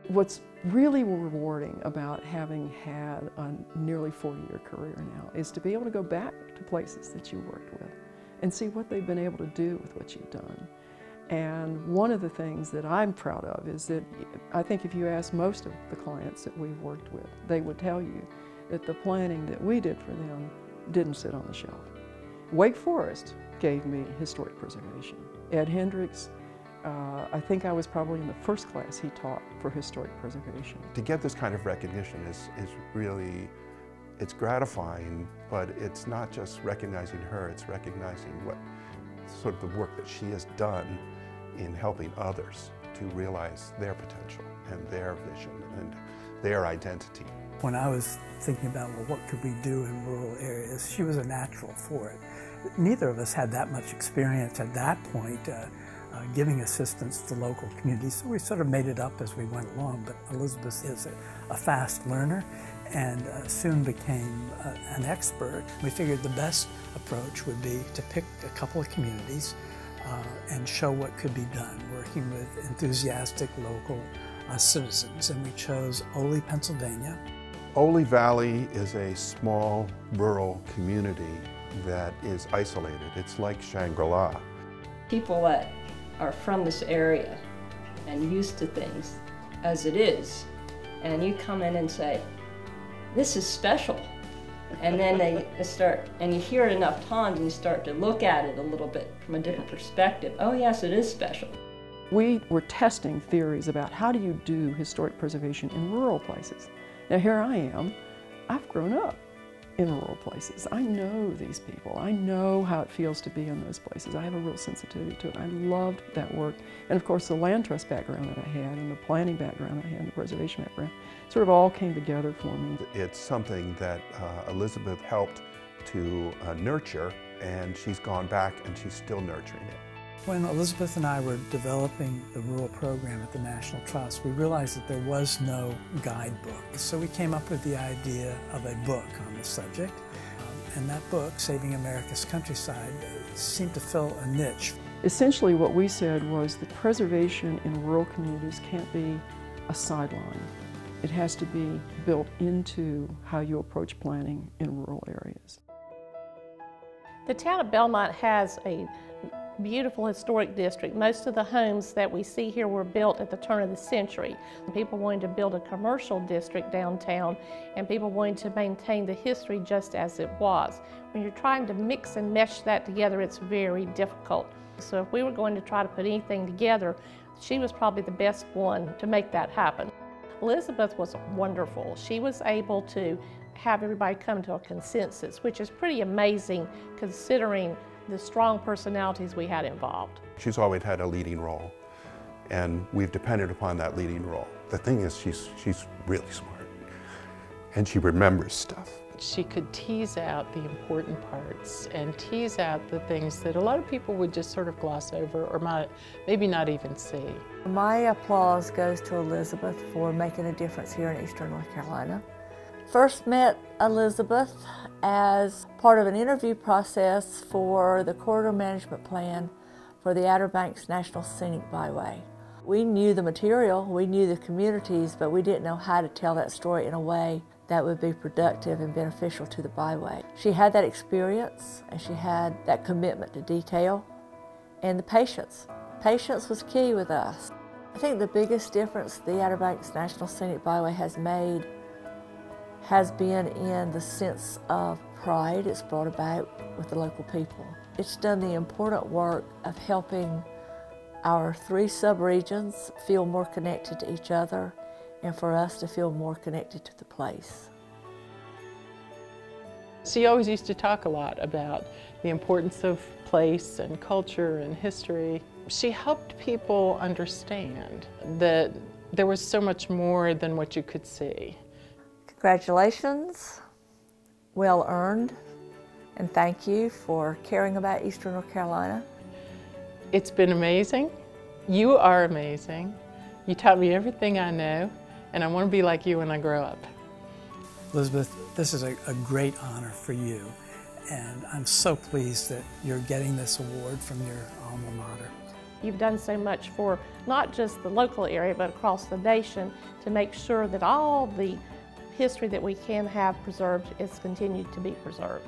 What's really rewarding about having had a nearly 40-year career now is to be able to go back to places that you worked with and see what they've been able to do with what you've done. And one of the things that I'm proud of is that I think if you ask most of the clients that we've worked with, they would tell you that the planning that we did for them didn't sit on the shelf. Wake Forest gave me historic preservation. Ed Hendricks, I think I was probably in the first class he taught for historic preservation. To get this kind of recognition is really, it's gratifying, but it's not just recognizing her, it's recognizing what sort of the work that she has done in helping others to realize their potential and their vision and their identity. When I was thinking about, well, what could we do in rural areas, she was a natural for it. Neither of us had that much experience at that point giving assistance to local communities, so we sort of made it up as we went along. But Elizabeth is a fast learner and soon became an expert. We figured the best approach would be to pick a couple of communities and show what could be done, working with enthusiastic local citizens. And we chose Oley, Pennsylvania. Oley Valley is a small rural community that is isolated. It's like Shangri-La. People that are from this area and used to things as it is, and you come in and say, this is special. And then they start, and you hear it enough times and you start to look at it a little bit from a different perspective. Oh yes, it is special. We were testing theories about how do you do historic preservation in rural places. Now here I am, I've grown up in rural places. I know these people. I know how it feels to be in those places. I have a real sensitivity to it. I loved that work. And of course the land trust background that I had and the planning background I had and the preservation background sort of all came together for me. It's something that Elizabeth helped to nurture, and she's gone back and she's still nurturing it. When Elizabeth and I were developing the rural program at the National Trust, we realized that there was no guidebook. So we came up with the idea of a book on the subject. And that book, Saving America's Countryside, seemed to fill a niche. Essentially what we said was that preservation in rural communities can't be a sideline. It has to be built into how you approach planning in rural areas. The town of Belmont has a beautiful historic district. Most of the homes that we see here were built at the turn of the century. People wanted to build a commercial district downtown, and people wanted to maintain the history just as it was. When you're trying to mix and mesh that together, it's very difficult. So if we were going to try to put anything together, she was probably the best one to make that happen. Elizabeth was wonderful. She was able to have everybody come to a consensus, which is pretty amazing considering the strong personalities we had involved. She's always had a leading role, and we've depended upon that leading role. The thing is, she's really smart, and she remembers stuff. She could tease out the important parts and tease out the things that a lot of people would just sort of gloss over or maybe not even see. My applause goes to Elizabeth for making a difference here in Eastern North Carolina. First met Elizabeth as part of an interview process for the corridor management plan for the Outer Banks National Scenic Byway. We knew the material, we knew the communities, but we didn't know how to tell that story in a way that would be productive and beneficial to the byway. She had that experience and she had that commitment to detail and the patience. Patience was key with us. I think the biggest difference the Outer Banks National Scenic Byway has made has been in the sense of pride it's brought about with the local people. It's done the important work of helping our 3 sub-regions feel more connected to each other and for us to feel more connected to the place. She always used to talk a lot about the importance of place and culture and history. She helped people understand that there was so much more than what you could see. Congratulations, well earned, and thank you for caring about Eastern North Carolina. It's been amazing. You are amazing. You taught me everything I know, and I want to be like you when I grow up. Elizabeth, this is a great honor for you, and I'm so pleased that you're getting this award from your alma mater. You've done so much for not just the local area, but across the nation to make sure that all the history that we can have preserved is continued to be preserved.